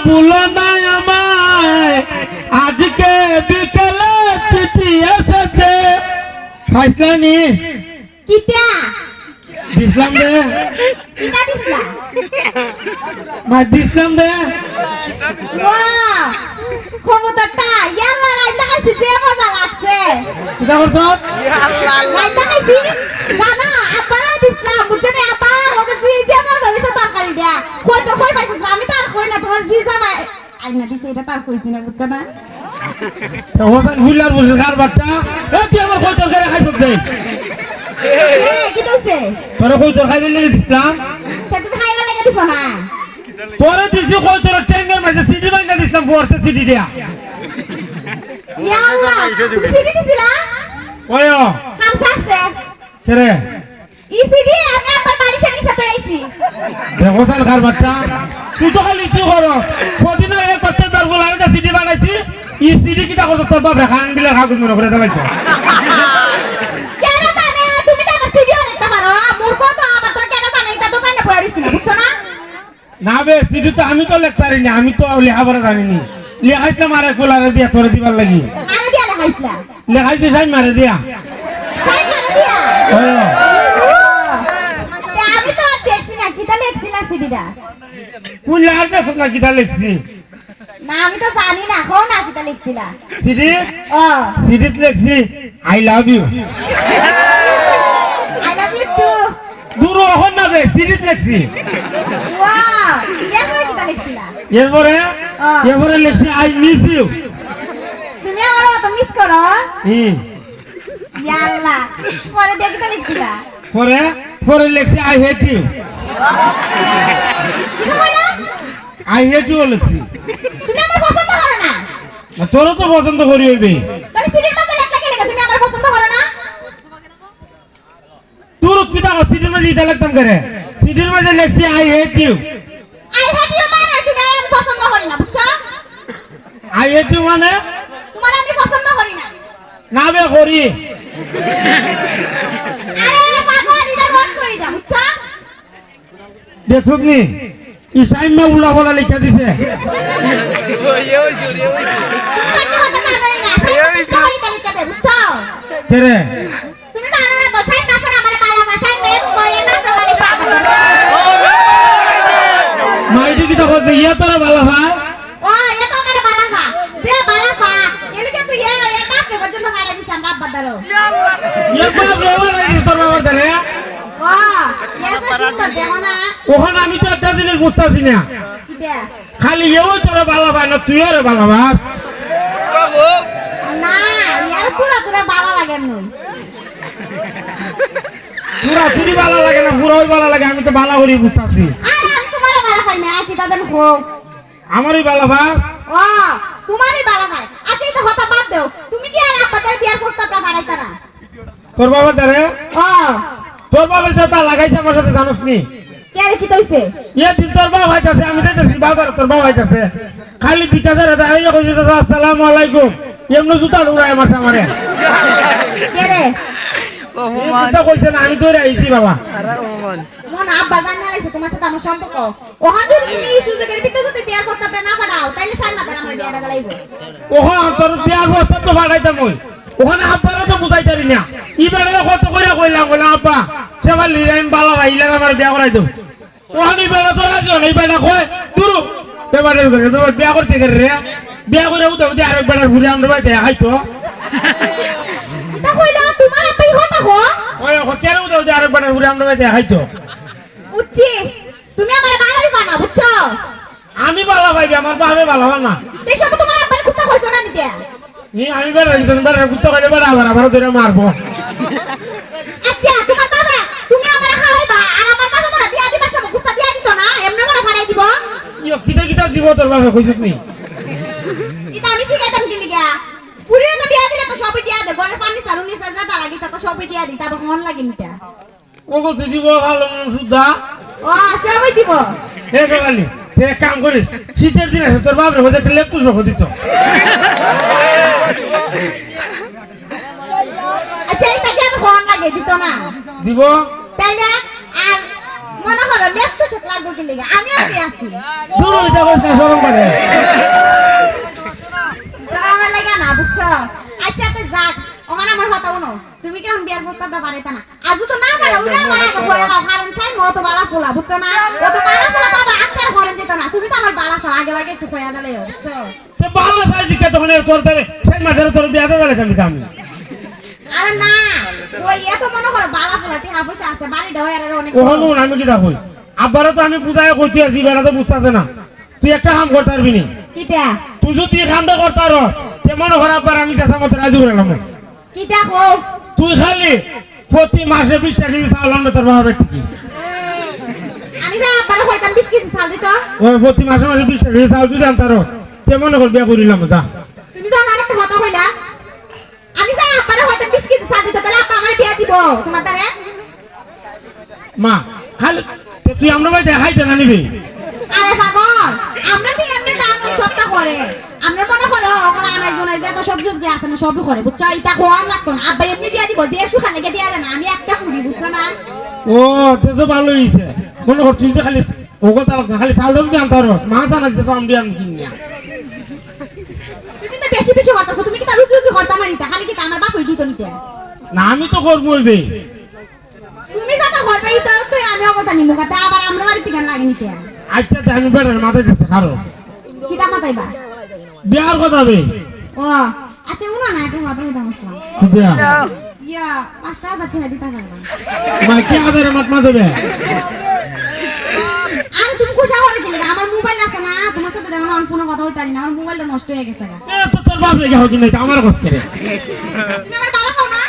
ভুলো না আমায় আজকে বিকেলে চিঠি এসেছে ফাইসলানি কিটা দিসলাম রে কিটা দিছলা মা দিসলাম রে ওয়া খবরটা ইয়াল্লা রাইতা খাইছি যে মজা লাগছে কিটা করছ রাইতা খাইছি জানা আপারা দিছলাম বুঝছনি আপা হতে দি যে মজা হইছে তরকারি দিয়া কই তো কই পাইছিস আমি তো আর কই না তোমার জি জামাই আইনা দিছে এটা তার কইছি না বুঝছ না হোসেন হুইলার বলছ কার বাচ্চা এ তুই আমার কই তরকারি খাইছ দে এনে কি দইছে তোর কই তরকারি লাগি দিসলাম তে তুমি খাইবা লাগা দিছ না তোরে দিছি কই তোর টেঙ্গের মাঝে সিটি বাঙ্গা দিসলাম পড়তে সিটি দিয়া ইয়াল্লা তুমি সিডি দিছিলা ওয় কাম শাসছে কেরে ইসিডি আমি আবার বাড়ি সাথে সাথে আইছি হোসেন কার বাচ্চা তুই তো খালি কি করো কদিনা এক পাঁচটা বার বলা এটা সিটি বানাইছি ই সিটি কিটা করছ তোর বাপ রেখান বিলে কাগজ মনে করে দেখাইছো কেন জানে তুমি তো আমার সিডিও দেখতে পারো মূর্খ তো আমার তো কেন জানে এটা দোকানে পড়ে রইছি না বুঝছো না না বে সিটি তো আমি তো লিখতে পারিনি আমি তো লেখাপড়া জানিনি লেখাইছিলাম আরে কোলারে দিয়া তোরে দিবার লাগি আরে দিয়া লাগাইছিলা লেখাইছি সাই মারে দিয়া সাই করে দিয়া ওয় তে আমি তো আর দেখছি না কিটা লিখছিলা সিডিটা কোন লেখাইতে না কিটা লিখছি না আমি তো জানি না কও না কিটা লিখছিলা সিটি ও সিটিত লিখছি I love you I love you too দূর হন না বে সিটিত লিখছি ওয়াও এরপরে কিটা লিখছিলা এরপরে লিখছি আই মিস ইউ তুমি আমার মতো মিস করো হুম ইয়াল্লা পরে দিয়ে কিটা লিখছিলা পরে লিখছি আই হেট ইউ কিটা কইলা আই হেট ইউ লিখছি তুমি আমার পছন্দ করো না তোরও তো পছন্দ করি হইবে তাহলে সিডির মধ্যে লেখা কি লেখা তুমি আমার পছন্দ করো না তোর কিটা সিটির মাঝে এটা লিখতাম করে সিটির মাঝে লিখছি I hate you I hate you মানে তুমি আমি পছন্দ করি না বুঝছো আই হেট ইউ মানে তোমার আমি পছন্দ করি না না বে করি আরে পাগল এটা রন কই দা বুঝছো দেখছুক নি ইসাইম মে উল্টা বলা লিখা দিছে তুমি তো কথা না জানি না সেই করি লিখতে দে বুঝছো কেরে তুমি জানো না তো সেই নাসর আমার বালা ভাষায় মেয়ে তো কইলে না প্রমাণে সাগর মাইটি কিটা করবে ইয়া তোরা ভালো ভাই ও এটা তো আমার বালা ভা যে বালা ভা এলিকে তো এটা কে পর্যন্ত মারা দিছ আমরা বাদারো ইয়া বাপ রে ওরা দিছে তোর বাবার ধরে ও এটা সুন্দর দেখো না ওখানে আমি তো একটা জিনিস বুঝতাছি না কি দে খালি এও তোরা ভালো ভাই না তুই আরে ভালো ভাই না ইয়ার পুরা পুরা ভালো লাগে না পুরা চুরি ভালো লাগে না পুরোই ভালো লাগে আমি তো ভালো করি বুঝতাছি আরে আমি তোমারও ভালো পাই না কি দাদন হো আমারই ভালো ভাই ও তোমারই ভালো পাই আচ্ছা এটা হতা বাদ দাও তুমি কি আর আব্বাদের বিয়ার প্রস্তাবটা বাড়াইতা না তোর বাবার ধরে ও তোর বাবার সাথে লাগাইছে আমার সাথে জানোস নি কে আর কি তইছে ইয়ে দিন তোর বাবা হইতাছে আমি দেখতেছি বাবার তোর বাবা হইতাছে খালি দিতাছে রে আইয়া কইছে আসসালামু আলাইকুম এমন জুতা উড়ায় আমার সামনে কে রে এটা কইছে না আমি ধরে আইছি বাবা মন আব্বা জানা লাইছে তোমার সাথে আমার সম্পর্ক ওখান যদি তুমি এই সুযোগের ভিতরে যদি বিয়ার প্রস্তাবটা না পাঠাও তাইলে সাইমাদার আমার বিয়াটা গালাইবো ওখান তোর বিয়ার প্রস্তাব তো পাঠাইতাম ওই ওখানে আব্বারও তো বুঝাইতারি না ইবারে কত করে কইলাম আব্বা সেবার লিরাইম বালা ভাইলা আমার বিয়া করাই দাও ওখানে ইবারে তো রাজি হল ইবারে কয় তুরু এবারে বিয়া করতে গেলে রে বিয়া করে উঠে উঠে আরেকবার ঘুরে আমরা বাড়িতে খাইতো তা কইলা তোমার আব্বাই হতা হো ওই কেন উঠে উঠে আরেকবার ঘুরে আমরা বাড়িতে খাইতো বুঝছি তুমি আমার ভালোই বানা বুঝছো আমি বালা ভাই আমার বাবা বালা না দেখো তোমার আব্বার কুস্তা কইছো না নিতে নি আমি বের রাখি বের কুত্তা কইলে বের আবার ধরে মারবো আচ্ছা তোমার বাবা তুমি আমার খাওয়াইবা আর আমার বাবা মনে বিয়া দিবার সময় কুস্তা দিয়া দিত না এমনি মনে ফাড়াই দিব ইয়ো কিটা দিব তোর বাবা কইছিস নি এটা আমি ঠিক আছে কি লিগা পুরিও তো বিয়া দিলে তো সবই দিয়া দে ঘরে পানি সারুনি সাজা লাগি তো সবই দিয়া দি তারপর মন লাগি নিতা ও কইছে দিব ভালো সুদা ও সবই দিব হে সকালে এক কাম করিস শীতের দিন আছে তোর বাবার হতে একটা লেপ তুসো দিত আচ্ছা এটা কি আর ফোন লাগে দিত না দিব তাইলে আর মনে করো লেস তো শত লাগবে কি লাগা আমি আছি আছি দূর হইতে কইতা শরম করে আমার লাগা না বুঝছো আচ্ছা তো যাক ওখানে আমার কথা শুনো তুমি কি বিয়ার প্রস্তাবটা পারিতা না আজ তো না পারো ওরা আমার আগে বলে দাও কারণ সাই মত বালা পোলা বুঝছো না ও তো বালা পোলা বাবা আচার করেন দিত না তুমি তো আমার বালা সব আগে আগে একটু কইয়া দিলে বুঝছো তে বালা সাই দিকে তখন তোর ধরে সেই মাঝে তোর বিয়া দেবে আমি আরে না ওই এত মনে করো বালা পোলা টিহা পয়সা আছে বাড়ি ডয়ার অনেক ওহনো আমি কি দেখো আব্বারে তো আমি বুঝায় কইতে আছি বেলা তো বুঝতাছে না তুই একটা কাম করতে পারবি নি কিটা তুই যদি কামটা করতে পারো তে মনে কর আব্বার আমি চেষ্টা মতো রাজি হলাম কিটা কো তুই খালি প্রতি মাসে 20 টাকা কেজি চাউল আনবে তোর বাবার কি আমি যা আবার হইতাম 20 কেজি চাল দিত ওই প্রতি মাসে 20 টাকা কেজি চাউল যদি আনতারো তে মনে কর বিয়া করিলাম যা তুমি যা আরেকটা কথা কইলা আমি যা আবার হইতাম 20 কেজি চাল দিত তাহলে আপা আমার বিয়া দিব তোমার তারে মা খালি তে তুই আমরা ভাই দেখাইতে না নিবি আরে পাগল আমরা কি এমনি দান সবটা করে আমরা মনে করো ওগুলা আনাই গুনাই যত সব যে আছে না সবই করে বুঝছো এটা কোয়ার লাগতো না আব্বা এমনি দিয়া দিব দিয়ে সুখা লেগে দিয়া দেন আমি একটা পুরি বুঝছো না ও তে তো ভালো হইছে মনে কর তুই তো খালি ওগো তাল খালি চাউল যদি আনতারো মা জানা যে তো আমি বিয়ান কিনিয়া তুমি তো বেশি বেশি করতেছো তুমি কি তার রুজি রুজি করতে মারিতা খালি কি আমার বাপ হই দিত নিতে না আমি তো করবো হইবে তুমি যত করবে তো তুই আমি অগতা নিমু কথা আবার আমরা বাড়িতে কেন লাগে নিতে আচ্ছা তে আমি বেড়ার মাথায় দিচ্ছে কারো কিটা মাতাইবা বিয়ার কথা বে ও আচ্ছা উনা না একটা কথা হইতাম আসলাম কি বিয়া ইয়া 5000 টাকা দিতা পারবা মা কি আদারে মত মা দেবে আর তুমি কোশা করে দিলে আমার মোবাইল আছে না তোমার সাথে যেমন অন ফোনে কথা হইতারি না আমার মোবাইলটা নষ্ট হয়ে গেছে গা এ তো তোর বাপ লেগে হকি নাই আমার কষ্ট করে তুমি আমার বাবা কও না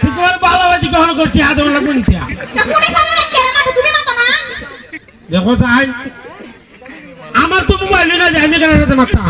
তুই কোন বালাবাজি কখন করছি আদে ওলা বুনতিয়া তা ফোনে সামনে রাখতে না মাথা তুমি মাথা না দেখো সাই আমার তো মোবাইল না যে আমি কেন মাথা